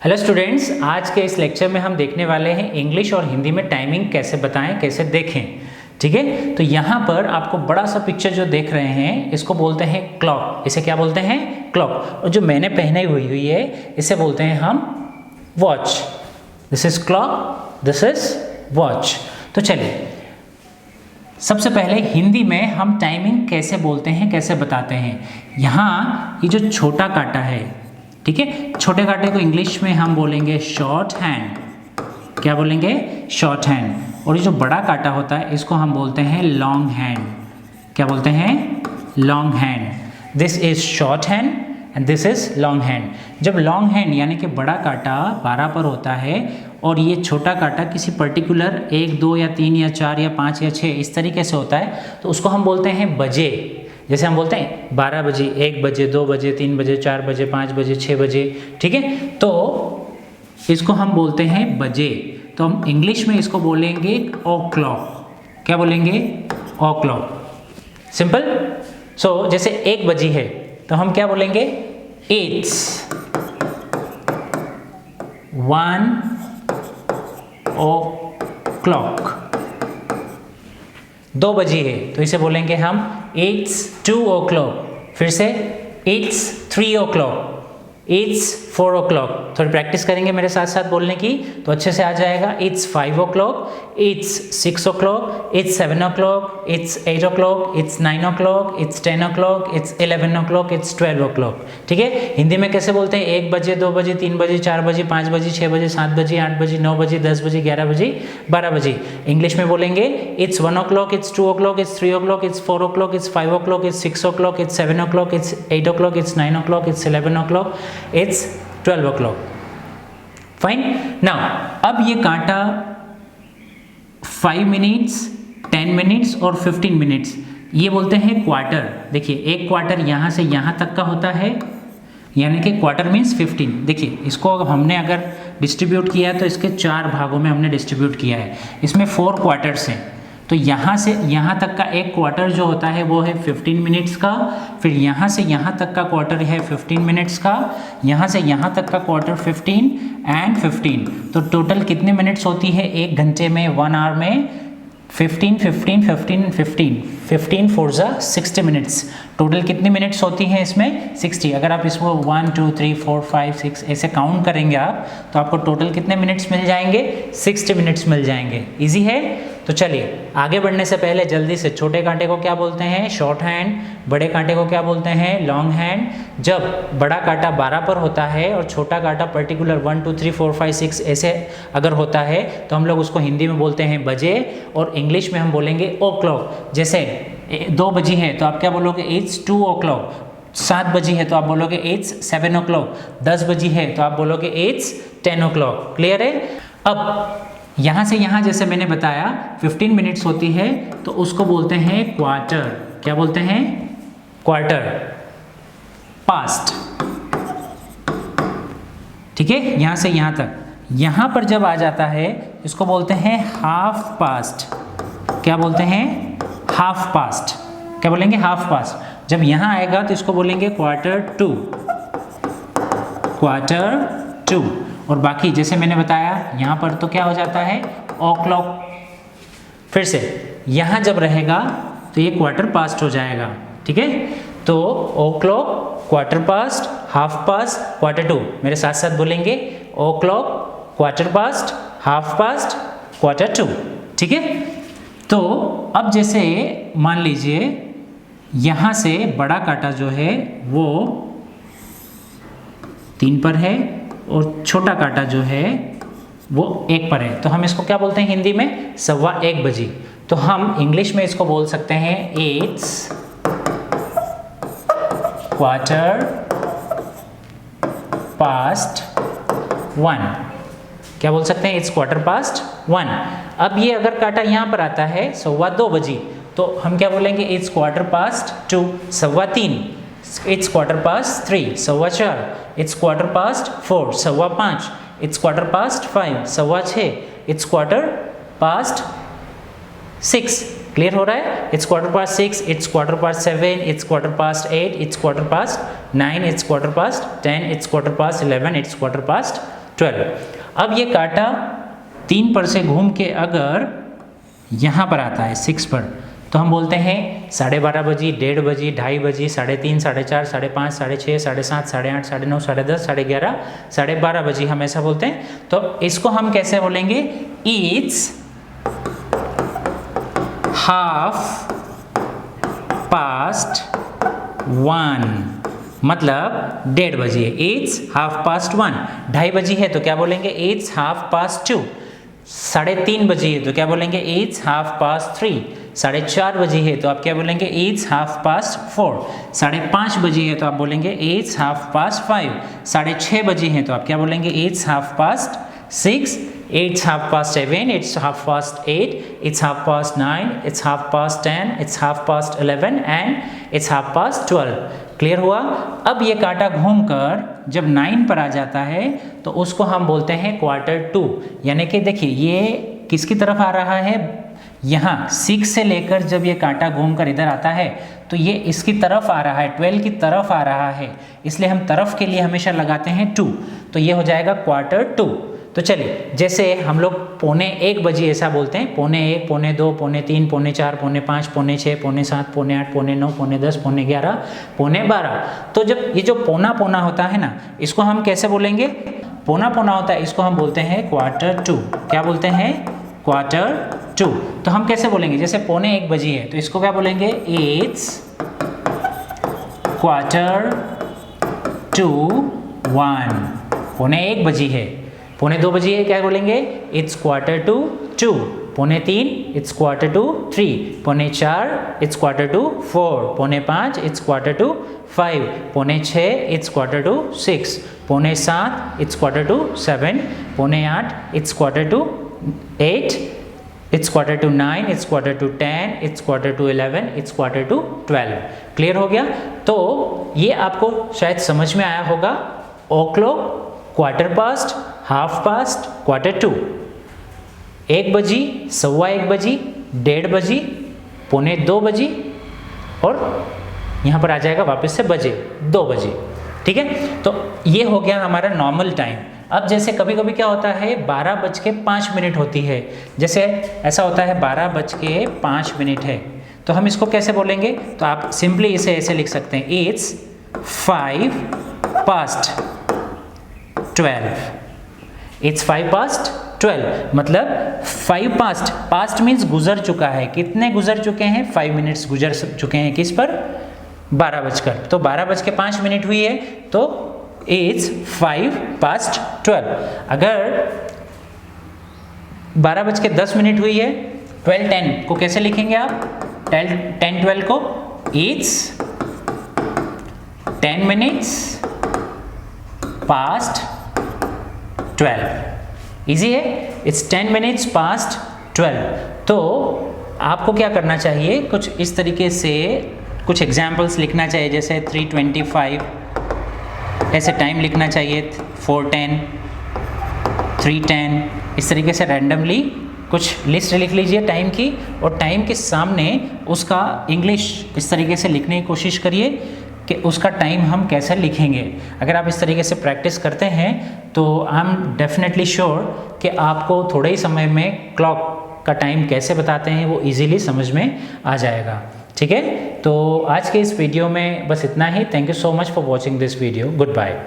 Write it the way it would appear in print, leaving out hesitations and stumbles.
Hello students, आज के इस लेक्चर में हम देखने वाले हैं इंग्लिश और हिंदी में टाइमिंग कैसे बताएं, कैसे देखें। ठीक है, तो यहाँ पर आपको बड़ा सा पिक्चर जो देख रहे हैं इसको बोलते हैं क्लॉक। इसे क्या बोलते हैं? क्लॉक। और जो मैंने पहनी हुई है इसे बोलते हैं हम watch. This is clock, this is watch. तो चलिए सबसे पहले हिंदी में हम टाइमिंग कैसे बोलते हैं, कैसे बताते हैं। यहाँ ये जो छोटा कांटा है, ठीक है, छोटे कांटे को इंग्लिश में हम बोलेंगे शॉर्ट हैंड। क्या बोलेंगे? Short hand. और ये जो बड़ा कांटा होता है इसको हम बोलते हैं लॉन्ग हैंड। क्या बोलते हैं? Long hand. This is short hand and this is long hand. जब लॉन्ग हैंड यानी कि बड़ा कांटा 12 पर होता है और ये छोटा कांटा किसी पर्टिकुलर 1, 2 या 3 या 4 या 5 या 6 इस तरीके से होता है तो उसको हम बोलते हैं बजे। जैसे हम बोलते हैं 12 बजे, 1 बजे, 2 बजे, 3 बजे, 4 बजे, 5 बजे, 6 बजे। ठीक है, तो इसको हम बोलते हैं बजे। तो हम इंग्लिश में इसको बोलेंगे ओ क्लॉक। क्या बोलेंगे? ओ क्लॉक। सिंपल। सो जैसे 1 बजी है तो हम क्या बोलेंगे? It's 1 o'clock। 2 बजी है तो इसे बोलेंगे हम इट्स 2 o'clock। फिर से इट्स 3 o'clock, इट्स 4 o'clock। थोड़ी प्रैक्टिस करेंगे मेरे साथ साथ बोलने की तो अच्छे से आ जाएगा। It's 5 o'clock, it's 6 o'clock, it's 7 o'clock, it's 8 o'clock, it's 9 o'clock, it's 10 o'clock, it's 11 o'clock, it's 12 o'clock। ठीक है, हिंदी में कैसे बोलते हैं? 1 बजे, 2 बजे, 3 बजे, 4 बजे, 5 बजे, 6 बजे, 7 बजे, 8 बजे, 9 बजे, 10 बजे, 11 बजे, 12 बजे। इंग्लिश में बोलेंगे it's 1 o'clock, it's 2 o'clock, it's 3 o'clock, it's 4 o'clock, it's 5 o'clock, it's 6 o'clock, it's 7 o'clock, it's 8 o'clock, it's 9 o'clock, it's 11 o'clock, it's 12 o'clock। Fine. Now अब ये कांटा 5 मिनट्स, 10 मिनट्स और 15 मिनट्स ये बोलते हैं क्वार्टर। देखिए एक क्वार्टर यहाँ से यहाँ तक का होता है, यानी कि क्वार्टर मीन्स 15। देखिए इसको हमने अगर डिस्ट्रीब्यूट किया है तो इसके 4 भागों में हमने डिस्ट्रीब्यूट किया है। इसमें 4 क्वार्टर्स हैं तो यहाँ से यहाँ तक का एक क्वार्टर जो होता है वो है 15 मिनट्स का। फिर यहाँ से यहाँ तक का क्वार्टर है 15 मिनट्स का। यहाँ से यहाँ तक का क्वार्टर 15 एंड 15। तो टोटल कितने मिनट्स होती है एक घंटे में, 1 आवर में? 15, 15, 15, 15, 15 4 जा 60 मिनट्स। टोटल कितनी मिनट्स होती हैं इसमें? 60। अगर आप इसको 1, 2, 3, 4, 5, 6 ऐसे काउंट करेंगे आप तो आपको टोटल कितने मिनट्स मिल जाएंगे? 60 मिनट्स मिल जाएंगे। इजी है। तो चलिए आगे बढ़ने से पहले जल्दी से छोटे कांटे को क्या बोलते हैं? Short hand. बड़े कांटे को क्या बोलते हैं? Long hand. जब बड़ा कांटा 12 पर होता है और छोटा कांटा पर्टिकुलर 1, 2, 3, 4, 5, 6 ऐसे अगर होता है तो हम लोग उसको हिंदी में बोलते हैं बजे और इंग्लिश में हम बोलेंगे ओ क्लॉक। जैसे 2 बजी है तो आप क्या बोलोगे? It's 2 o'clock। 7 बजी है तो आप बोलोगे इट्स 7 o'clock। 10 बजी है तो आप बोलोगे इट्स 10 o'clock। क्लियर है? अब यहाँ से यहाँ जैसे मैंने बताया 15 मिनट्स होती है तो उसको बोलते हैं क्वार्टर। क्या बोलते हैं? क्वार्टर। पास्ट। ठीक है, यहाँ से यहाँ तक। यहाँ पर जब आ जाता है इसको बोलते हैं हाफ पास्ट। क्या बोलते हैं? Half past. क्या बोलेंगे? Half past. जब यहाँ आएगा तो इसको बोलेंगे क्वार्टर टू। Quarter to. और बाकी जैसे मैंने बताया यहाँ पर तो क्या हो जाता है? ओ क्लॉक। फिर से यहाँ जब रहेगा तो ये क्वार्टर पास्ट हो जाएगा। ठीक है, तो o'clock, quarter past, half past, quarter to. मेरे साथ साथ बोलेंगे o'clock, quarter past, half past, quarter to. ठीक है, तो अब जैसे मान लीजिए यहाँ से बड़ा कांटा जो है वो 3 पर है और छोटा कांटा जो है वो 1 पर है तो हम इसको क्या बोलते हैं हिंदी में? 1:15 बजे। तो हम इंग्लिश में इसको बोल सकते हैं इट्स क्वार्टर पास्ट 1। क्या बोल सकते हैं? It's quarter past 1। अब ये अगर कांटा यहाँ पर आता है 2:15 बजे तो हम क्या बोलेंगे? It's quarter past 2, 3:15। It's quarter past 3, 4:15। It's quarter past 4, 5:15। It's quarter past 5, 6:15। It's quarter past 6। Clear हो रहा है? It's quarter past 6, it's quarter past 7, it's quarter past 8, it's quarter past 9, it's quarter past 10, it's quarter past 11, it's quarter past 12। अब ये कांटा 3 पर से घूम के अगर यहाँ पर आता है 6 पर, तो हम बोलते हैं 12:30 बजी, 1:30 बजी, 2:30 बजी, 3:30, 4:30, 5:30, 6:30, 7:30, 8:30, 9:30, 10:30, 11:30, 12:30 बजी हम ऐसा बोलते हैं। तो इसको हम कैसे बोलेंगे? इट्स हाफ पास्ट 1, मतलब 1:30 बजी है, इट्स हाफ पास्ट 1। 2:30 बजी है तो क्या बोलेंगे? It's half past 2। 3:30 बजी है तो क्या बोलेंगे? It's half past 3। 4:30 बजी है तो आप क्या बोलेंगे? It's half past 4। 5:30 बजी है तो आप बोलेंगे इट्स हाफ पास्ट 5। 6:30 बजी है तो आप क्या बोलेंगे? It's half past 6। It's half past 7, it's half past 8, it's half past 9, it's half past 10, it's half past 11 and it's half past 12। Clear हुआ? अब ये कांटा घूमकर जब 9 पर आ जाता है तो उसको हम बोलते हैं 1/4 यानी कि देखिए ये किसकी तरफ आ रहा है? यहाँ 6 से लेकर जब ये कांटा घूमकर इधर आता है तो ये इसकी तरफ आ रहा है, 12 की तरफ आ रहा है, इसलिए हम तरफ के लिए हमेशा लगाते हैं 2, तो ये हो जाएगा 1/4। तो चलिए, जैसे हम लोग 1:45 बजे ऐसा बोलते हैं, 1:45, 1:45, 1:45, 1:45, 1:45, 1:45, 1:46, 1:47, 1:48, 1:49, 1:10, 1:11, 1:12। तो जब ये जो पौना होता है ना, इसको हम कैसे बोलेंगे? पौना होता है, इसको हम बोलते हैं 1/4। क्या बोलते हैं? 1/4। तो हम कैसे बोलेंगे? जैसे 1:45 बजी है तो इसको क्या बोलेंगे? इट्स 1/4 1 बजी है। 1:45 बजी है, क्या बोलेंगे? It's 1/4 1:45 it's 1/4 3 it's 1/4 4 it's 5 6 it's 6 7 it's 7 8 it's 8 it's 9 it's 10 it's 11 it's 12। Clear हो गया? तो ये आपको शायद समझ में आया होगा। o'clock, 1/4, हाफ पास्ट, 1/4, 1 बजी, 1:15 बजी, 1:30 बजी, 1:45 बजी और यहाँ पर आ जाएगा वापस से बजे 2 बजे। ठीक है? तो ये हो गया हमारा नॉर्मल टाइम। अब जैसे कभी कभी क्या होता है 12:05 होती है, जैसे ऐसा होता है 12:05 है, तो हम इसको कैसे बोलेंगे? तो आप सिंपली इसे ऐसे लिख सकते हैं, इट्स 5:12। इट्स 5:12 मतलब 5 पास्ट मीन्स गुजर चुका है। कितने गुजर चुके हैं? 5 मिनट्स गुजर चुके हैं। किस पर? 12 बजकर। तो 12:05 हुई है तो इट्स 5:12। अगर 12:10 हुई है, 12:10 को कैसे लिखेंगे आप? 10:12 को इट्स 10 मिनट्स पास्ट 12। इजी है? It's 10 minutes past 12। तो आपको क्या करना चाहिए? कुछ इस तरीके से कुछ एग्जाम्पल्स लिखना चाहिए, जैसे 3:25 ऐसे टाइम लिखना चाहिए, 4:10, 3:10, इस तरीके से रैंडमली कुछ लिस्ट लिख लीजिए टाइम की, और टाइम के सामने उसका इंग्लिश इस तरीके से लिखने की कोशिश करिए कि उसका टाइम हम कैसे लिखेंगे। अगर आप इस तरीके से प्रैक्टिस करते हैं तो आई एम डेफिनेटली श्योर कि आपको थोड़े ही समय में क्लॉक का टाइम कैसे बताते हैं वो इजीली समझ में आ जाएगा। ठीक है? तो आज के इस वीडियो में बस इतना ही। Thank you so much for watching this video. Good bye.